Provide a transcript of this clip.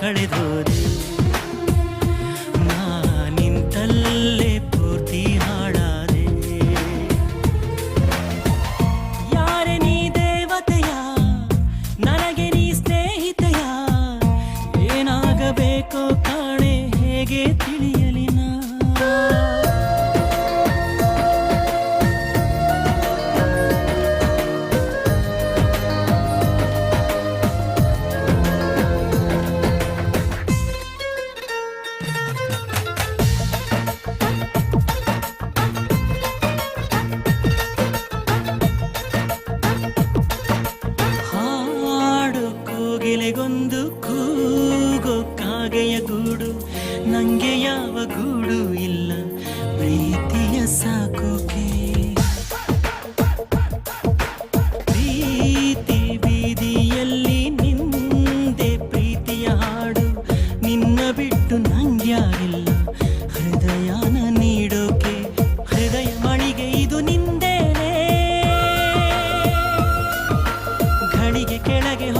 ಕಳೆದೋದೆ ನಿಂತಲ್ಲೇ ಪೂರ್ತಿ ಹಾಡಾದೆ ಯಾರೆ ನೀ ದೇವತೆಯ ನನಗೆ ನೀ ಸ್ನೇಹಿತೆಯ ಏನಾಗಬೇಕೋ ಕಾಣೆ ಹೇಗೆ ತಿಳಿಯಲಿ ನಾ ಗೆಲೆಗೊಂದು ಕೂಗೋ ಕಾಗೆಯ ಗೂಡು ನಂಗೆ ಯಾವ ಗೂಡು ಇಲ್ಲ ಪ್ರೀತಿಯ ಸಾಕೋಕೆ ಪ್ರೀತಿ ಬೀದಿಯಲ್ಲಿ ನಿಂದೆ ಪ್ರೀತಿಯ ಹಾಡು ನಿನ್ನ ಬಿಟ್ಟು ನಂಗ್ಯಾರಿಲ್ಲ ಹೃದಯನ ನೀಡೋಕೆ ಹೃದಯ ಮಳಿಗೆ ಇದು ನಿಂದೇನೆ ಘಳಿಗೆ ಕೆಳಗೆ